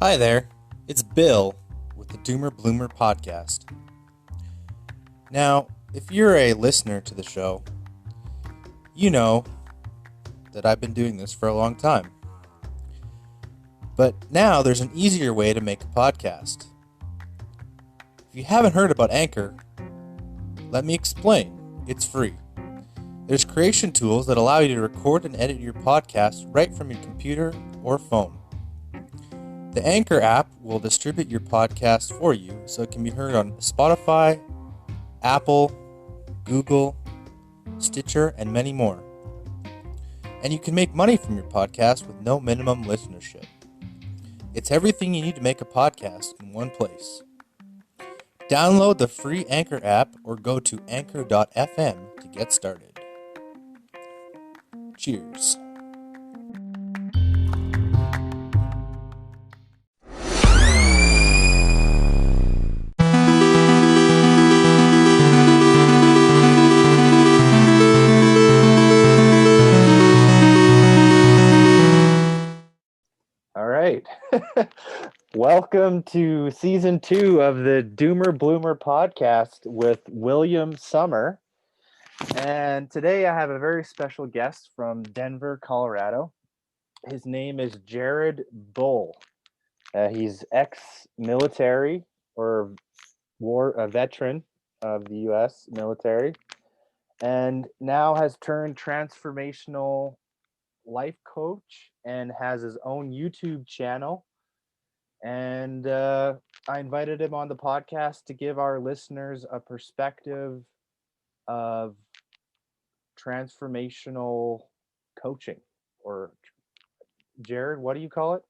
Hi there, it's Bill with the Doomer Bloomer podcast. Now, if you're a listener to the show, you know that I've been doing this for a long time. But now there's an easier way to make a podcast. If you haven't heard about Anchor, let me explain. It's free. There's creation tools that allow you to record and edit your podcast right from your computer or phone. The Anchor app will distribute your podcast for you so it can be heard on Spotify, Apple, Google, Stitcher, and many more. And you can make money from your podcast with no minimum listenership. It's everything you need to make a podcast in one place. Download the free Anchor app or go to anchor.fm to get started. Cheers. All right. Welcome to season 2 of the Doomer Bloomer podcast with William Summer. And today I have a very special guest from Denver, Colorado. His name is Jared Bull. He's ex-military or a veteran of the U.S. military, and now has turned transformational life coach and has his own YouTube channel. And I invited him on the podcast to give our listeners a perspective of transformational coaching. Or Jared, what do you call it?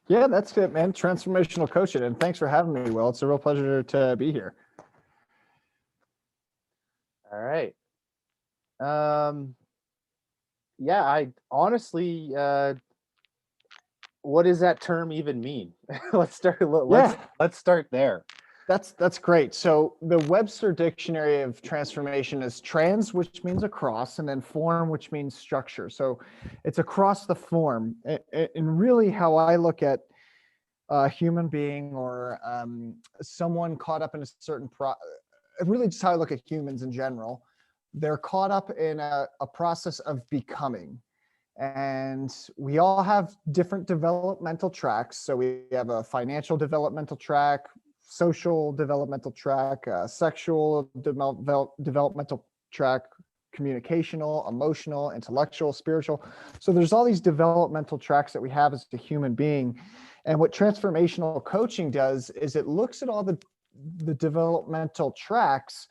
Yeah, that's it, man. Transformational coaching. And thanks for having me, Will. It's a real pleasure to be here. All right. Yeah, I honestly, what does that term even mean? Let's start there. That's great. So the Webster Dictionary of Transformation is trans, which means across, and then form, which means structure. So it's across the form. And really how I look at a human being or someone caught up in a certain really just how I look at humans in general. They're caught up in a process of becoming. And we all have different developmental tracks. So we have a financial developmental track, social developmental track, sexual developmental track, communicational, emotional, intellectual, spiritual. So there's all these developmental tracks that we have as a human being. And what transformational coaching does is it looks at all the developmental tracks,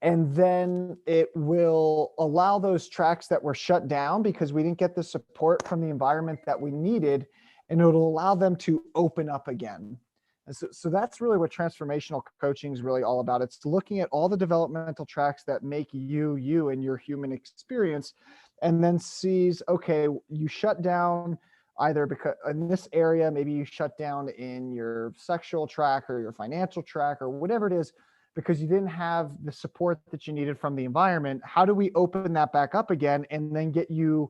and then it will allow those tracks that were shut down because we didn't get the support from the environment that we needed, and it'll allow them to open up again. And so that's really what transformational coaching is really all about. It's looking at all the developmental tracks that make you and your human experience, and then sees, okay, you shut down either because in this area, maybe you shut down in your sexual track or your financial track or whatever it is, because you didn't have the support that you needed from the environment. How do we open that back up again and then get you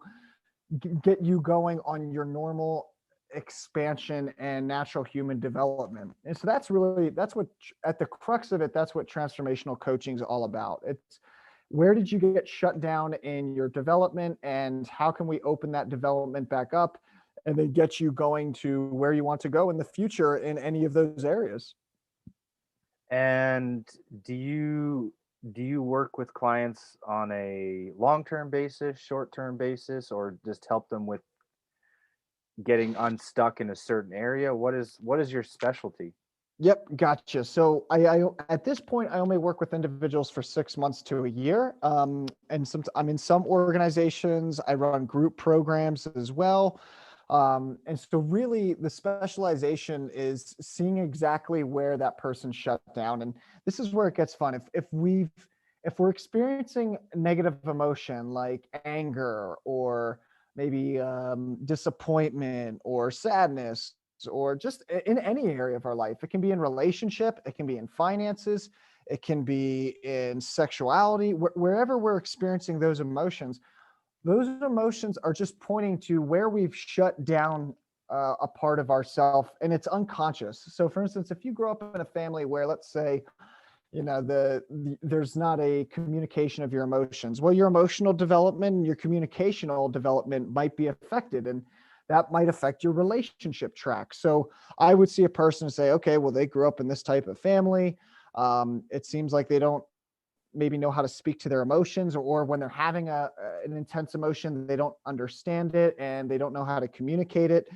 going on your normal expansion and natural human development? And so that's what, at the crux of it, that's what transformational coaching is all about. It's where did you get shut down in your development, and how can we open that development back up and then get you going to where you want to go in the future in any of those areas. And do you work with clients on a long-term basis, short-term basis, or just help them with getting unstuck in a certain area? What is your specialty? Yep, gotcha. So I at this point I only work with individuals for 6 months to a year. And I'm in some organizations. I run group programs as well. And so really the specialization is seeing exactly where that person shut down. And this is where it gets fun. If we're experiencing negative emotion like anger or maybe disappointment or sadness, or just in any area of our life, it can be in relationship, it can be in finances, it can be in sexuality, wherever we're experiencing those emotions are just pointing to where we've shut down a part of ourself, and it's unconscious. So for instance, if you grow up in a family where, let's say, there's not a communication of your emotions, well, your emotional development and your communicational development might be affected, and that might affect your relationship track. So I would see a person and say, okay, well, they grew up in this type of family. It seems like they don't maybe know how to speak to their emotions, or when they're having an intense emotion, they don't understand it and they don't know how to communicate it.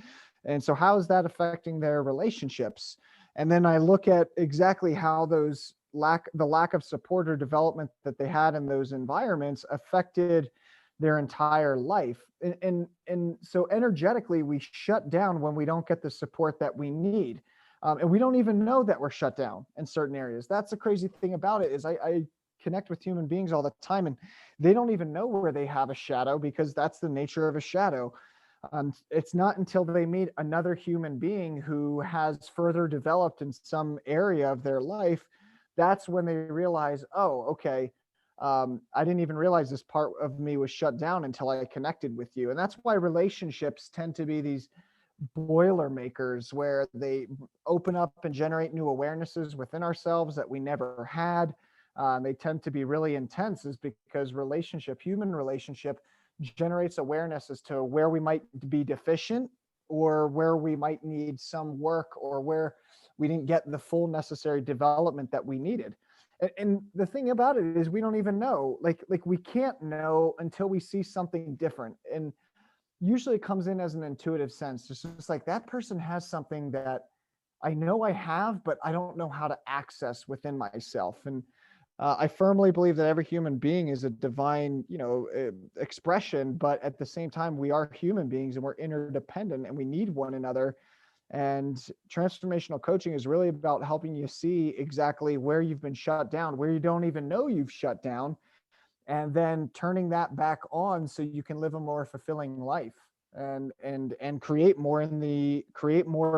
And so how is that affecting their relationships? And then I look at exactly how the lack of support or development that they had in those environments affected their entire life. And so energetically, we shut down when we don't get the support that we need. And we don't even know that we're shut down in certain areas. That's the crazy thing about it, is I connect with human beings all the time, and they don't even know where they have a shadow, because that's the nature of a shadow. It's not until they meet another human being who has further developed in some area of their life, that's when they realize, oh, okay, I didn't even realize this part of me was shut down until I connected with you. And that's why relationships tend to be these boiler makers, where they open up and generate new awarenesses within ourselves that we never had. They tend to be really intense, is because human relationship generates awareness as to where we might be deficient, or where we might need some work, or where we didn't get the full necessary development that we needed. And the thing about it is, we don't even know, like we can't know until we see something different. And usually it comes in as an intuitive sense. It's just like, that person has something that I know I have, but I don't know how to access within myself. And I firmly believe that every human being is a divine, expression, but at the same time, we are human beings and we're interdependent and we need one another. And transformational coaching is really about helping you see exactly where you've been shut down, where you don't even know you've shut down, and then turning that back on so you can live a more fulfilling life, and create more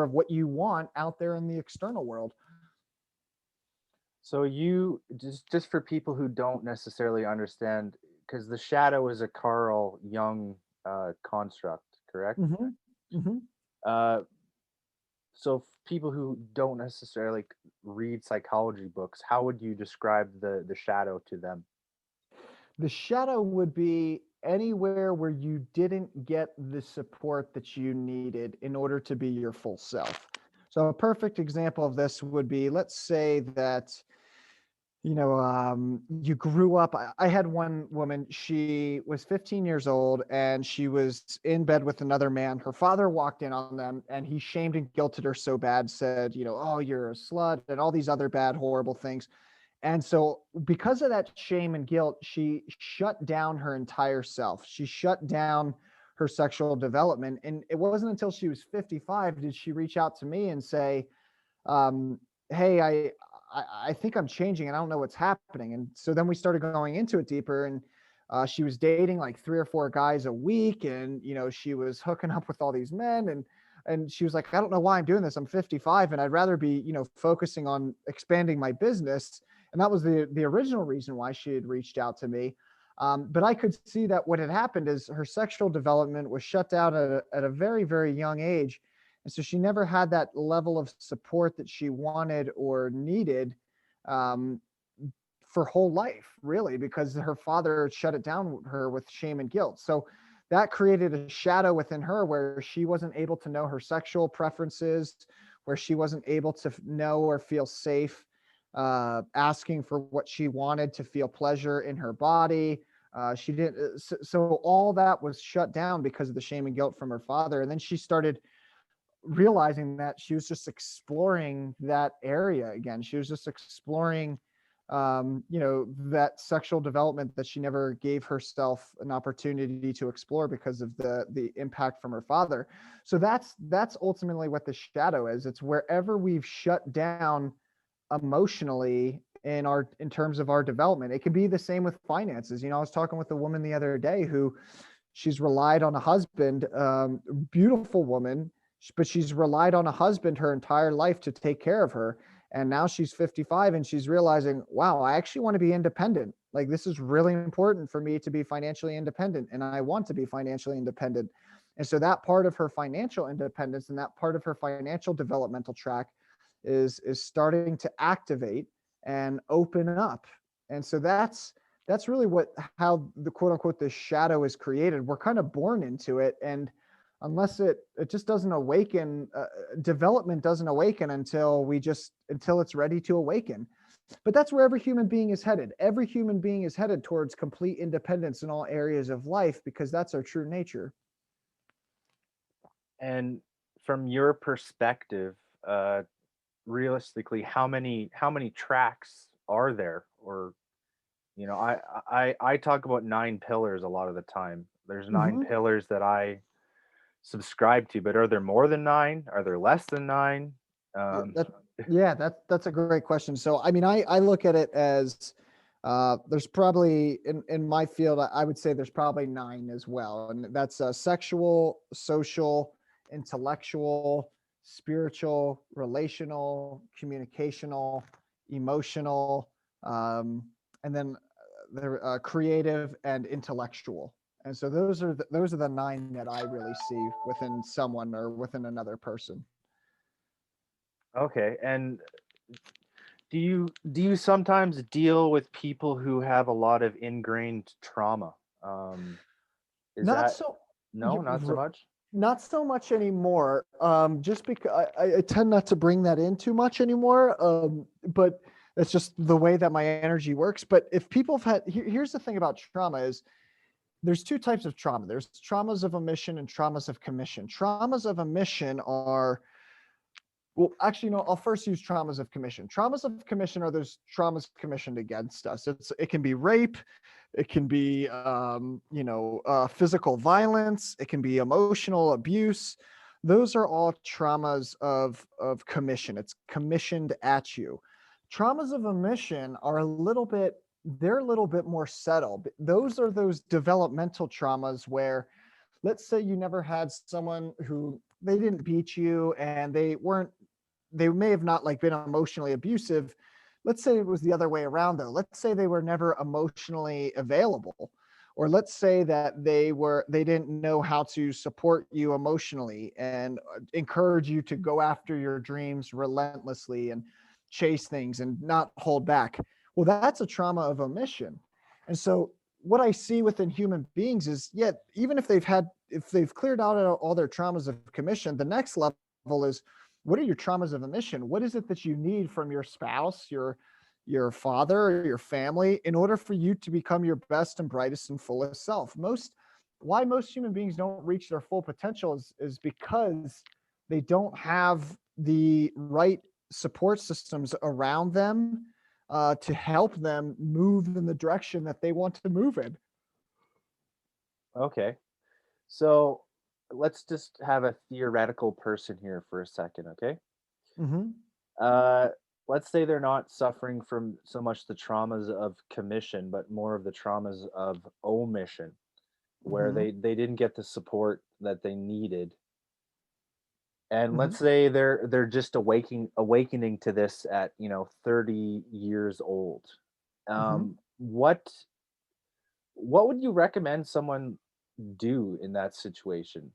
of what you want out there in the external world. So you just for people who don't necessarily understand, because the shadow is a Carl Jung construct, correct? Mm-hmm. Mm-hmm. Uh, so people who don't necessarily read psychology books, how would you describe the shadow to them? The shadow would be anywhere where you didn't get the support that you needed in order to be your full self. So a perfect example of this would be, let's say that you grew up. I had one woman, she was 15 years old and she was in bed with another man. Her father walked in on them and he shamed and guilted her so bad, said, oh, you're a slut, and all these other bad, horrible things. And so, because of that shame and guilt, she shut down her entire self. She shut down her sexual development. And it wasn't until she was 55 did she reach out to me and say, hey, I think I'm changing and I don't know what's happening. And so then we started going into it deeper, and she was dating like 3 or 4 guys a week, and she was hooking up with all these men, and she was like, I don't know why I'm doing this. I'm 55 and I'd rather be focusing on expanding my business. And that was the original reason why she had reached out to me. But I could see that what had happened is her sexual development was shut down at a very, very young age. And so she never had that level of support that she wanted or needed, um, for whole life, really, because her father shut it down her with shame and guilt. So that created a shadow within her where she wasn't able to know her sexual preferences, where she wasn't able to know or feel safe asking for what she wanted to feel pleasure in her body. She didn't. So all that was shut down because of the shame and guilt from her father. And then she started realizing that she was just exploring that area again. She was just exploring, that sexual development that she never gave herself an opportunity to explore because of the impact from her father. So that's ultimately what the shadow is. It's wherever we've shut down emotionally in terms of our development. It can be the same with finances. I was talking with a woman the other day who she's relied on a husband, beautiful woman, but she's relied on a husband her entire life to take care of her. And now she's 55 and she's realizing, wow, I actually want to be independent. Like, this is really important for me to be financially independent, and I want to be financially independent. And so that part of her financial independence and that part of her financial developmental track is starting to activate and open up. And so that's really how the quote unquote the shadow is created. We're kind of born into it, and unless it just doesn't awaken, development doesn't awaken until it's ready to awaken. But that's where every human being is headed. Every human being is headed towards complete independence in all areas of life, because that's our true nature. And from your perspective, realistically, how many tracks are there? Or, I talk about 9 pillars a lot of the time. There's 9 pillars that I subscribe to, but are there more than 9? Are there less than 9? Um, That's a great question. So, I mean, I look at it as there's probably in my field, I would say there's probably 9 as well. And that's sexual, social, intellectual, spiritual, relational, communicational, emotional, and then they're creative and intellectual. And so those are the 9 that I really see within someone or within another person. okay. And do you sometimes deal with people who have a lot of ingrained trauma? Is Not that so No, you, not so much? not so much anymore. Just because I tend not to bring that in too much anymore. But that's just the way that my energy works. But if people have here's the thing about trauma is there's 2 types of trauma. There's traumas of omission and traumas of commission. Traumas of omission are, well, actually, no, I'll first use traumas of commission. Traumas of commission are those traumas commissioned against us. It can be rape, it can be physical violence, it can be emotional abuse. Those are all traumas of commission. It's commissioned at you. Traumas of omission are they're a little bit more subtle. Those are those developmental traumas where, let's say you never had someone who, they didn't beat you and they may have not like been emotionally abusive. Let's say it was the other way around though. Let's say they were never emotionally available, or let's say that they didn't know how to support you emotionally and encourage you to go after your dreams relentlessly and chase things and not hold back. Well, that's a trauma of omission. And so what I see within human beings is, yeah, even if they've cleared out all their traumas of commission, the next level is, what are your traumas of omission? What is it that you need from your spouse, your father, or your family in order for you to become your best and brightest and fullest self? Why most human beings don't reach their full potential is because they don't have the right support systems around them to help them move in the direction that they want to move in. Okay. So let's just have a theoretical person here for a second, okay? Mm-hmm. Uh, let's say they're not suffering from so much the traumas of commission, but more of the traumas of omission, where Mm-hmm. they didn't get the support that they needed. And Mm-hmm. let's say they're just awakening to this at 30 years old. Mm-hmm. What would you recommend someone do in that situation?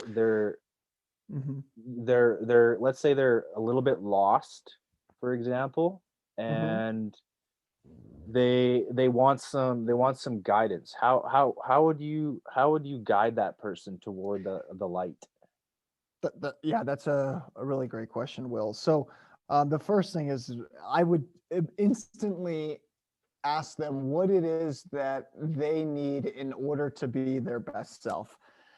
They're Mm-hmm. they're let's say they're a little bit lost, for example, Mm-hmm. and they want some guidance. How would you guide that person toward the light? Yeah, that's a really great question, Will. So the first thing is I would instantly ask them what it is that they need in order to be their best self.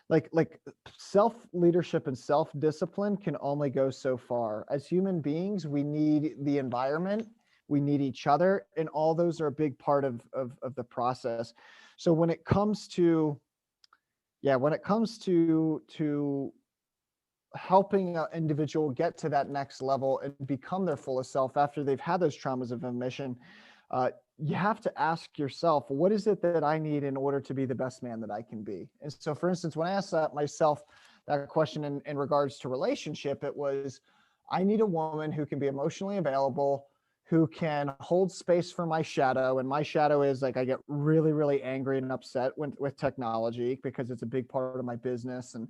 Like self leadership and self discipline can only go so far. As human beings, we need the environment, we need each other, and all those are a big part of the process. So when it comes to, to helping an individual get to that next level and become their fullest self after they've had those traumas of omission, you have to ask yourself, what is it that I need in order to be the best man that I can be? And so, for instance, when I asked myself that question in regards to relationship, it was, I need a woman who can be emotionally available, who can hold space for my shadow. And my shadow is like, I get really, really angry and upset with technology because it's a big part of my business, and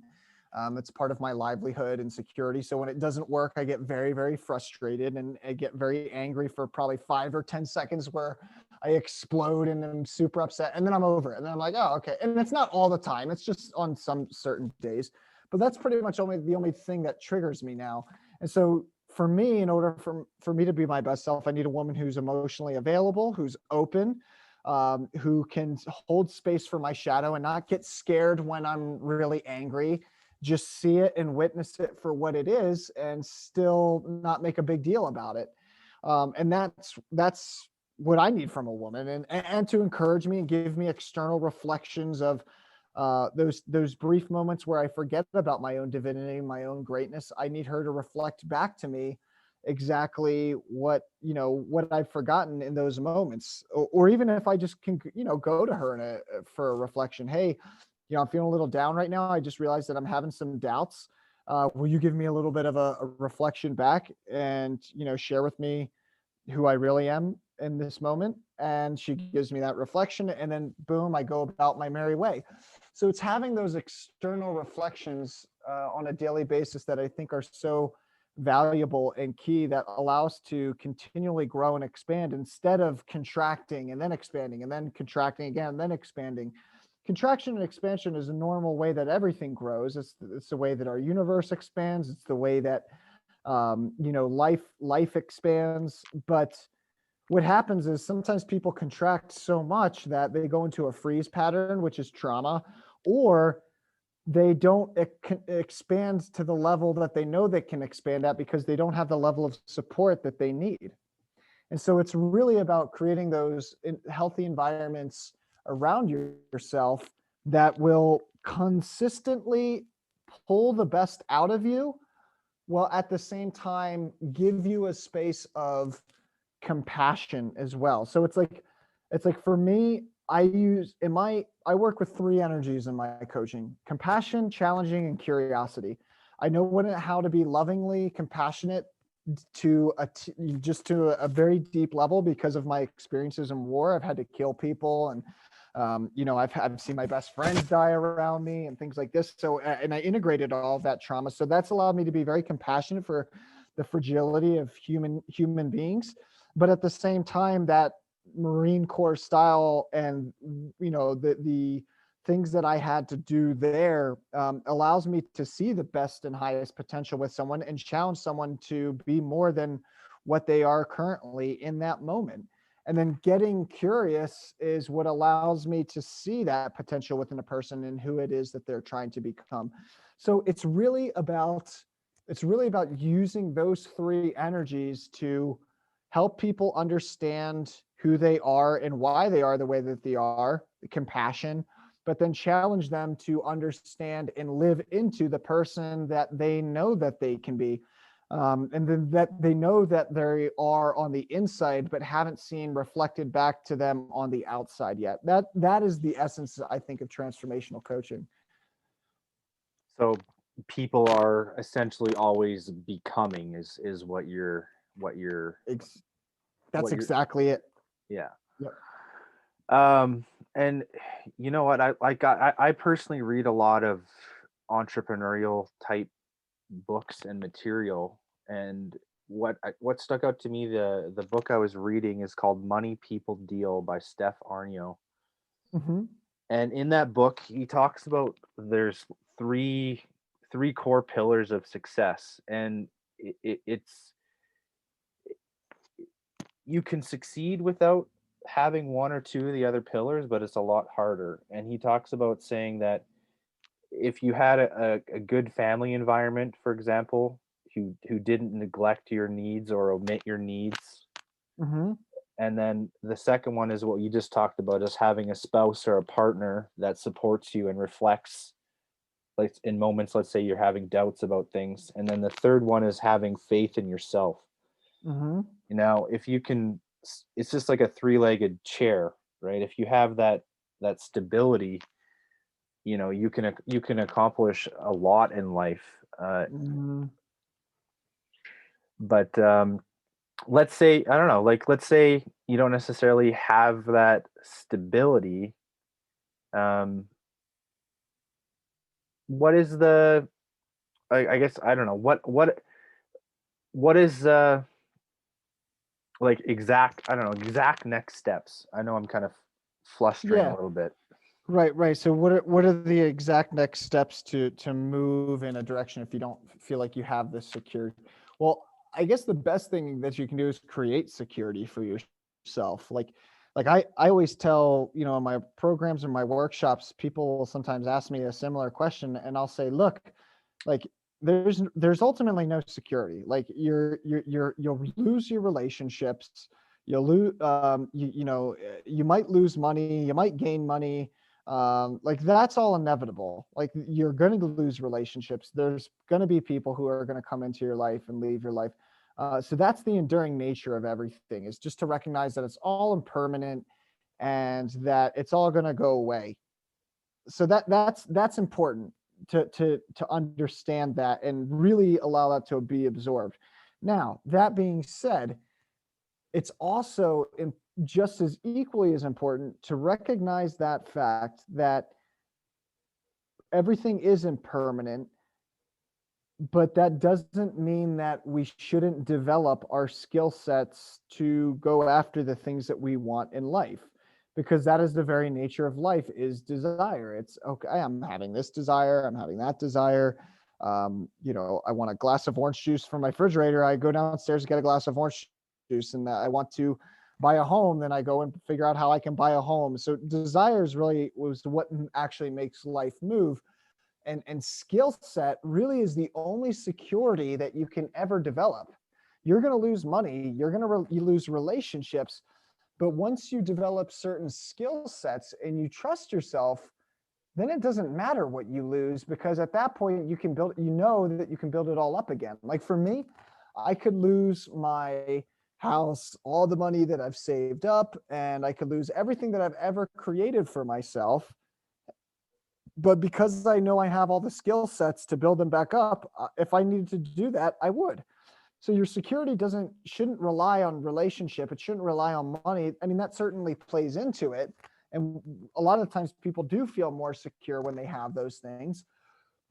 it's part of my livelihood and security. So when it doesn't work, I get very, very frustrated, and I get very angry for probably 5 or 10 seconds where I explode and I'm super upset, and then I'm over it. And then I'm like, oh, okay. And it's not all the time. It's just on some certain days, but that's pretty much the only thing that triggers me now. And so for me, in order for me to be my best self, I need a woman who's emotionally available, who's open, who can hold space for my shadow and not get scared when I'm really angry. Just see it and witness it for what it is, and still not make a big deal about it. And that's what I need from a woman, and to encourage me and give me external reflections of those brief moments where I forget about my own divinity, my own greatness. I need her to reflect back to me exactly what I've forgotten in those moments, or even if I just can go to her for a reflection. Hey, I'm feeling a little down right now. I just realized that I'm having some doubts. Will you give me a little bit of a reflection back, and share with me who I really am in this moment? And she gives me that reflection, and then boom, I go about my merry way. So it's having those external reflections on a daily basis that I think are so valuable and key, that allow us to continually grow and expand instead of contracting and then expanding and then contracting again and then expanding. Contraction and expansion is a normal way that everything grows. It's the way that our universe expands. It's the way that life expands. But what happens is sometimes people contract so much that they go into a freeze pattern, which is trauma, or they don't expand to the level that they know they can expand at because they don't have the level of support that they need. And so it's really about creating those healthy environments around yourself that will consistently pull the best out of you, while at the same time give you a space of compassion as well. So it's like for me, I work with 3 energies in my coaching: compassion, challenging, and curiosity. I know how to be lovingly compassionate to a very deep level because of my experiences in war. I've had to kill people, and I've seen my best friends die around me and things like this. So, and I integrated all of that trauma. So that's allowed me to be very compassionate for the fragility of human beings. But at the same time, that Marine Corps style and the things that I had to do there allows me to see the best and highest potential with someone and challenge someone to be more than what they are currently in that moment. And then getting curious is what allows me to see that potential within a person and who it is that they're trying to become. So it's really about using those 3 energies to help people understand who they are and why they are the way that they are, the compassion, but then challenge them to understand and live into the person that they know that they can be. And then that they know that they are on the inside, but haven't seen reflected back to them on the outside yet. That is the essence, I think, of transformational coaching. So people are essentially always becoming is what you're That's exactly it. yeah. Yep. And you know what, I personally read a lot of entrepreneurial type books and material, and what stuck out to me, the book I was reading is called Money People Deal by Steph Arnio. Mm-hmm. And in that book he talks about there's three core pillars of success, and it's you can succeed without having one or two of the other pillars, but it's a lot harder. And he talks about saying that if you had a good family environment, for example, who didn't neglect your needs or omit your needs. Mm-hmm. And then the second one is what you just talked about, is having a spouse or a partner that supports you and reflects, like in moments, let's say you're having doubts about things. And then the third one is having faith in yourself. Mm-hmm. If you can, it's just like a 3-legged chair, right? If you have that stability, you can accomplish a lot in life. Mm-hmm. But let's say, I don't know, like let's say you don't necessarily have that stability. Um, what is the, I guess I don't know what is like exact, I don't know, exact next steps. I know I'm kind of flustering a Yeah. little bit. Right, right. So what are the exact next steps to move in a direction if you don't feel like you have this security? Well, I guess the best thing that you can do is create security for yourself. Like I always tell, in my programs and my workshops, people will sometimes ask me a similar question and I'll say, look, like there's ultimately no security. Like you'll lose your relationships, you'll lose you might lose money, you might gain money, like that's all inevitable. Like you're going to lose relationships, there's going to be people who are going to come into your life and leave your life. So that's the enduring nature of everything, is just to recognize that it's all impermanent and that it's all going to go away. So that's important to understand that and really allow that to be absorbed. Now that being said, it's also just as equally as important to recognize that fact that everything is impermanent, but that doesn't mean that we shouldn't develop our skill sets to go after the things that we want in life, because that is the very nature of life, is desire. It's okay, I'm having this desire, I'm having that desire. I want a glass of orange juice from my refrigerator, I go downstairs to get a glass of orange juice. And I want to buy a home, then I go and figure out how I can buy a home. So desires really was what actually makes life move. And skill set really is the only security that you can ever develop. You're going to lose money, you're going to you lose relationships, but once you develop certain skill sets and you trust yourself, then it doesn't matter what you lose, because at that point you can build, that you can build it all up again. Like for me, I could lose my house, all the money that I've saved up, and I could lose everything that I've ever created for myself. But because I know I have all the skill sets to build them back up, if I needed to do that, I would. So your security shouldn't rely on relationship. It shouldn't rely on money. I mean, that certainly plays into it. And a lot of times people do feel more secure when they have those things.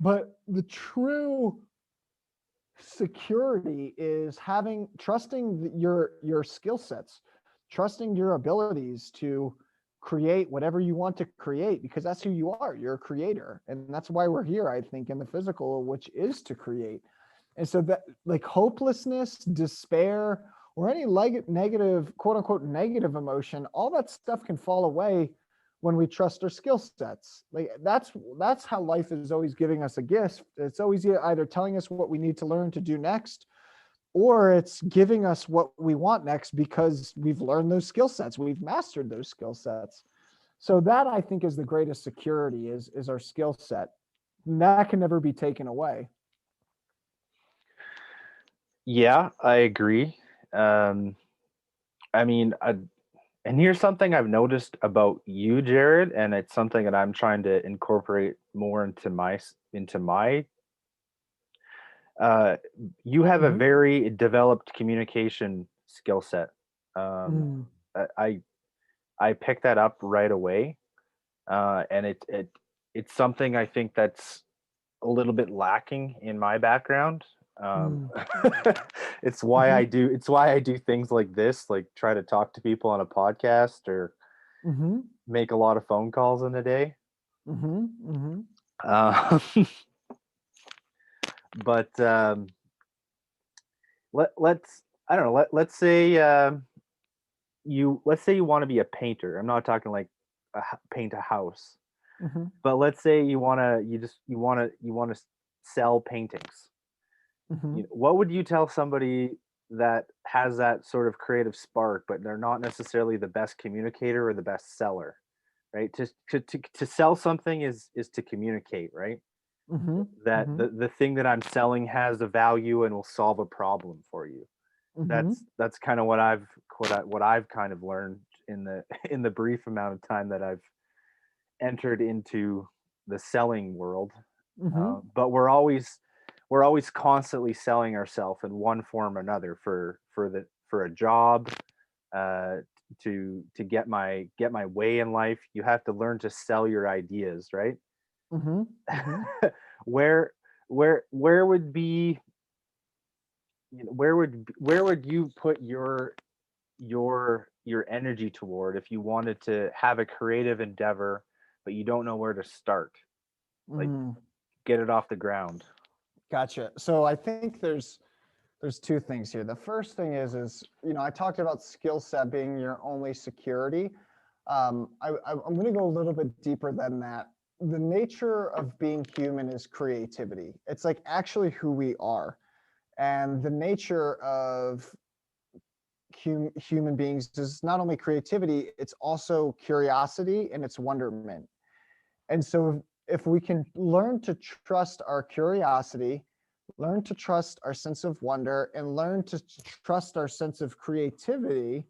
But the true security is trusting your skill sets, trusting your abilities to create whatever you want to create, because that's who you are. You're a creator, and that's why we're here, I think, in the physical, which is to create. And so that, like, hopelessness, despair, or any negative, quote unquote negative emotion, all that stuff can fall away when we trust our skill sets. Like that's how life is always giving us a gift. It's always either telling us what we need to learn to do next, or it's giving us what we want next because we've learned those skill sets, we've mastered those skill sets. So that, I think, is the greatest security, is our skill set. And that can never be taken away. Yeah, I agree. Um, I mean, and here's something I've noticed about you, Jared, and it's something that I'm trying to incorporate more into my. Uh, you have a Mm-hmm. very developed communication skill set. Um, Mm. I I picked that up right away, and it's something I think that's a little bit lacking in my background. Um, Mm. Mm-hmm. it's why I do things like this, like try to talk to people on a podcast or Mm-hmm. make a lot of phone calls in a day. Mm-hmm. Mm-hmm. Uh, but let's, I don't know, let's say let's say you want to be a painter. I'm not talking like paint a house, Mm-hmm. but let's say you want to sell paintings. Mm-hmm. What would you tell somebody that has that sort of creative spark, but they're not necessarily the best communicator or the best seller, right? To sell something is to communicate, right? Mm-hmm. That Mm-hmm. the thing that I'm selling has a value and will solve a problem for you. Mm-hmm. That's kind of what I've kind of learned in the in the brief amount of time that I've entered into the selling world. Mm-hmm. But we're always constantly selling ourselves in one form or another for a job, to get my way in life. You have to learn to sell your ideas, right? Mm-hmm. Mm-hmm. where where would be, where would you put your energy toward if you wanted to have a creative endeavor but you don't know where to start, like Mm. get it off the ground? Gotcha. So I think there's two things here. The first thing is I talked about skill set being your only security. I'm going to go a little bit deeper than that. The nature of being human is creativity. It's like actually who we are, and the nature of human beings is not only creativity, it's also curiosity and it's wonderment. And so if we can learn to trust our curiosity, learn to trust our sense of wonder, and learn to trust our sense of creativity,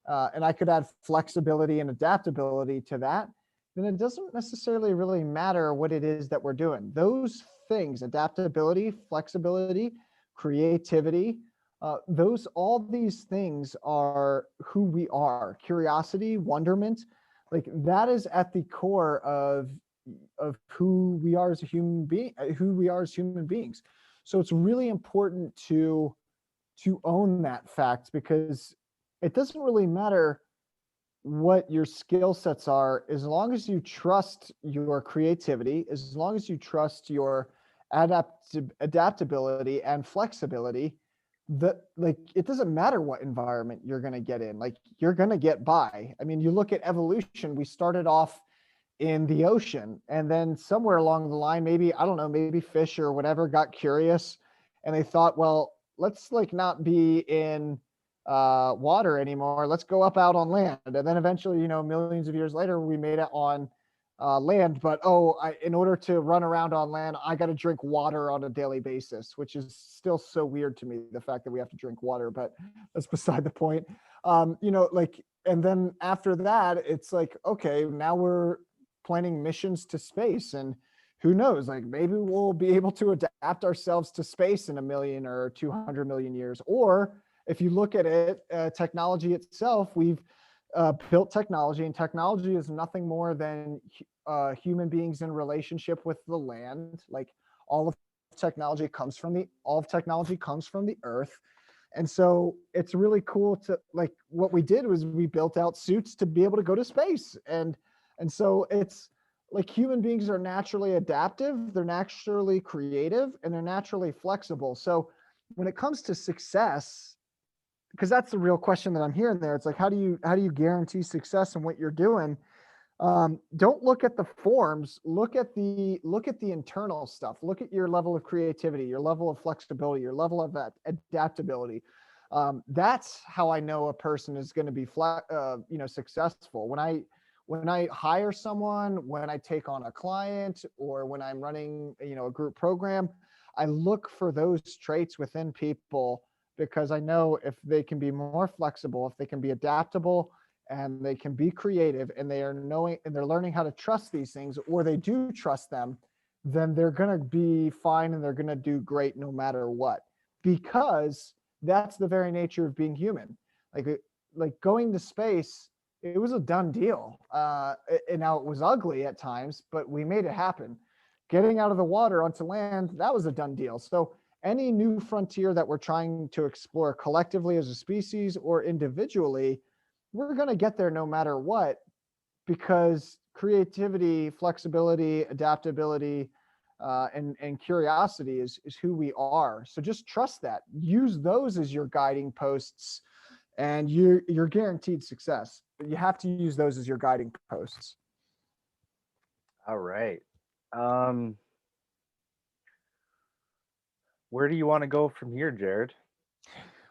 and I could add flexibility and adaptability to that, then it doesn't necessarily really matter what it is that we're doing. Those things, adaptability, flexibility, creativity, all these things are who we are. Curiosity, wonderment, like that is at the core of who we are as a human being, who we are as human beings. So it's really important to own that fact, because it doesn't really matter what your skill sets are as long as you trust your creativity, as long as you trust your adaptability and flexibility. That, like, it doesn't matter what environment you're going to get in, like you're going to get by. I mean, you look at evolution, we started off in the ocean, and then somewhere along the line, maybe, I don't know, maybe fish or whatever got curious and they thought, well, let's like not be in water anymore, let's go up out on land. And then eventually, millions of years later, we made it on land. But in order to run around on land, I got to drink water on a daily basis, which is still so weird to me, the fact that we have to drink water, but that's beside the point. Like, and then after that, it's like, okay, now we're planning missions to space, and who knows, like maybe we'll be able to adapt ourselves to space in a million or 200 million years. Or if you look at it, technology itself, we've built technology, and technology is nothing more than human beings in relationship with the land. Like all of technology comes from the earth. And so it's really cool to, like, what we did was we built out suits to be able to go to space. And so it's like human beings are naturally adaptive, they're naturally creative, and they're naturally flexible. So when it comes to success, because that's the real question that I'm hearing there, it's like, how do you guarantee success in what you're doing? Don't look at the forms, look at the internal stuff. Look at your level of creativity, your level of flexibility, your level of adaptability. That's how I know a person is going to be successful. When I hire someone, when I take on a client, or when I'm running, a group program, I look for those traits within people, because I know if they can be more flexible, if they can be adaptable, and they can be creative, and they're learning how to trust these things, or they do trust them, then they're going to be fine and they're going to do great no matter what, because that's the very nature of being human. Like going to space, it was a done deal. And now it was ugly at times, but we made it happen. Getting out of the water onto land, that was a done deal. So any new frontier that we're trying to explore collectively as a species or individually, we're going to get there no matter what, because creativity, flexibility, adaptability, and curiosity is who we are. So just trust that. Use those as your guiding posts, and you're guaranteed success. But you have to use those as your guiding posts. All right. Where do you want to go from here, Jared?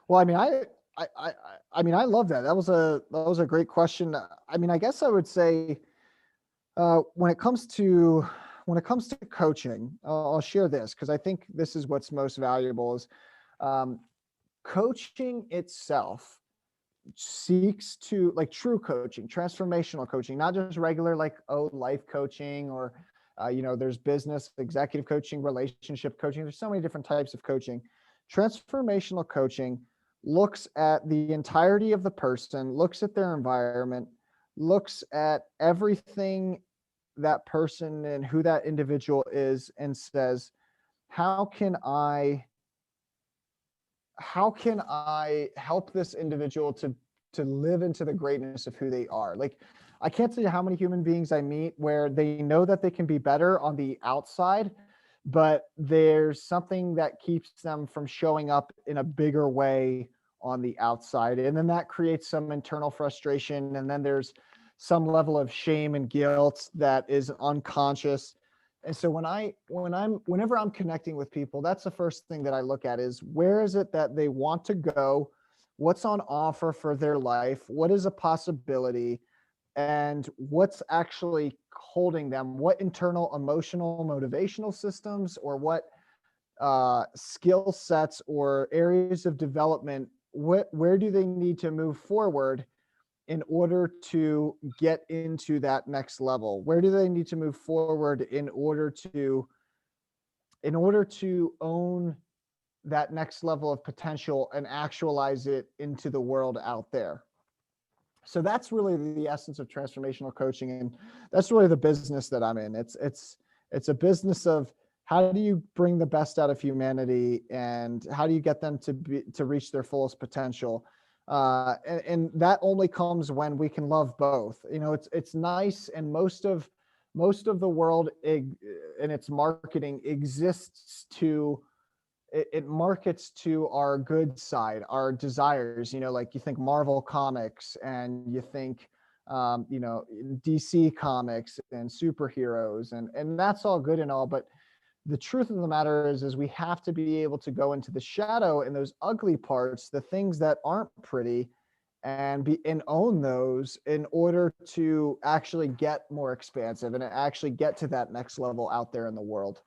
Well, I mean, I love that. That was a great question. I mean, I guess I would say, when it comes to coaching, I'll share this, because I think this is what's most valuable. Is coaching itself seeks to, like, true coaching, transformational coaching, not just regular, like, life coaching, or there's business, executive coaching, relationship coaching. There's so many different types of coaching. Transformational coaching looks at the entirety of the person, looks at their environment, looks at everything that person and who that individual is, and says, how can I help this individual to live into the greatness of who they are? Like, I can't tell you how many human beings I meet where they know that they can be better on the outside, but there's something that keeps them from showing up in a bigger way on the outside. And then that creates some internal frustration. And then there's some level of shame and guilt that is unconscious. And so whenever I'm connecting with people, that's the first thing that I look at is, where is it that they want to go? What's on offer for their life? What is a possibility? And what's actually holding them? What internal emotional motivational systems, or what skill sets or areas of development, where do they need to move forward in order to get into that next level? Where do they need to move forward in order to own that next level of potential and actualize it into the world out there? So that's really the essence of transformational coaching, and that's really the business that I'm in. It's a business of, how do you bring the best out of humanity, and how do you get them to reach their fullest potential? And that only comes when we can love both. You know, it's nice, and most of the world in its marketing exists to, it markets to our good side, our desires. You know, like, you think Marvel comics, and you think DC comics and superheroes, and that's all good and all, but the truth of the matter is we have to be able to go into the shadow and those ugly parts, the things that aren't pretty, and own those in order to actually get more expansive and actually get to that next level out there in the world.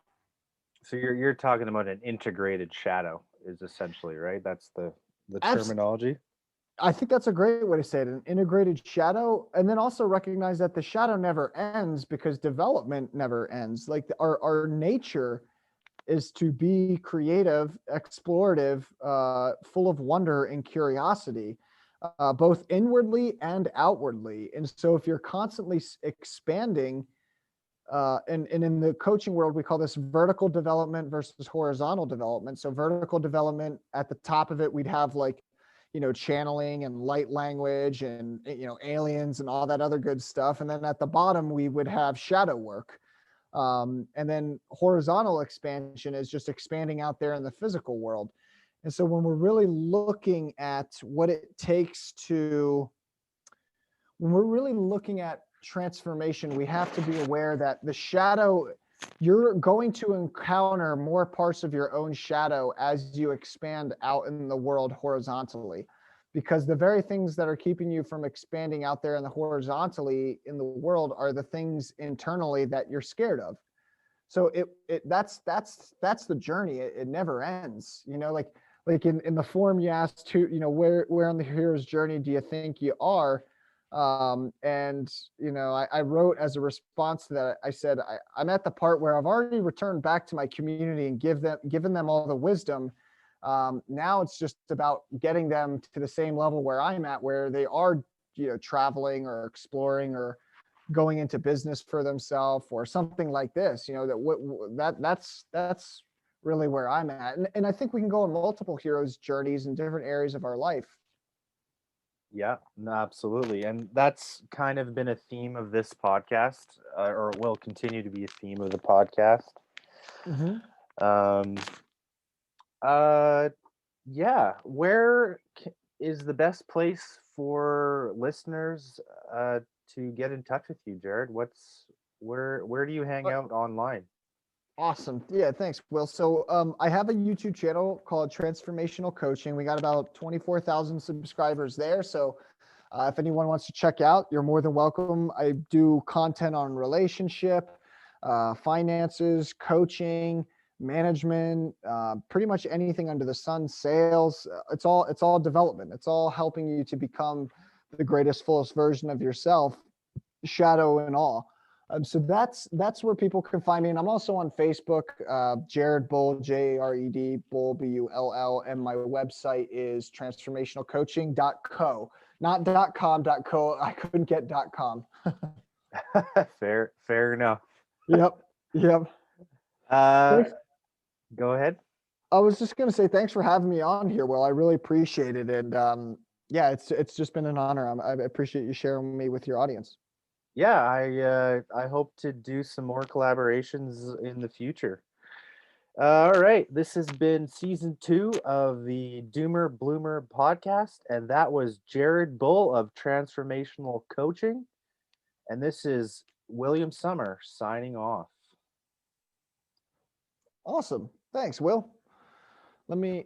So you're talking about an integrated shadow is essentially, right? That's the Abs- terminology. I think that's a great way to say it, an integrated shadow. And then also recognize that the shadow never ends, because development never ends. Like, our nature is to be creative, explorative, full of wonder and curiosity, both inwardly and outwardly. And so if you're constantly expanding, and in the coaching world, we call this vertical development versus horizontal development. So vertical development, at the top of it, we'd have, like, channeling and light language and, aliens and all that other good stuff. And then at the bottom, we would have shadow work. And then horizontal expansion is just expanding out there in the physical world. And so when we're really looking at what it takes when we're really looking at transformation, we have to be aware that the shadow, you're going to encounter more parts of your own shadow as you expand out in the world horizontally, because the very things that are keeping you from expanding out there in the horizontally in the world are the things internally that you're scared of. So that's the journey. It never ends. Like in the forum you asked, where on the hero's journey do you think you are? And I wrote as a response to that, I said, I'm at the part where I've already returned back to my community and given them all the wisdom. Now it's just about getting them to the same level where I'm at, where they are, traveling or exploring or going into business for themselves or something like this. That's really where I'm at. And I think we can go on multiple heroes' journeys in different areas of our life. Yeah, no, absolutely. And that's kind of been a theme of this podcast, or will continue to be a theme of the podcast. Mm-hmm. Yeah. Where is the best place for listeners to get in touch with you, Jared? Where do you hang out online? Awesome. Yeah, thanks, Will. So I have a YouTube channel called Transformational Coaching. We got about 24,000 subscribers there. So if anyone wants to check out, you're more than welcome. I do content on relationship, finances, coaching, management, pretty much anything under the sun, sales. It's all development. It's all helping you to become the greatest, fullest version of yourself, shadow and all. So that's where people can find me. And I'm also on Facebook, Jared Bull, Jared Bull, Bull, and my website is transformationalcoaching.co, not .com, .co. I couldn't get .com. Fair enough. Yep. Uh, Thanks. go ahead. I was just going to say thanks for having me on here, Will. I really appreciate it. And yeah, it's just been an honor. I appreciate you sharing me with your audience. Yeah, I hope to do some more collaborations in the future. All right, this has been season 2 of the Doomer Bloomer podcast, and that was Jared Bull of Transformational Coaching, and this is William Summer signing off. Awesome. Thanks, Will. Let me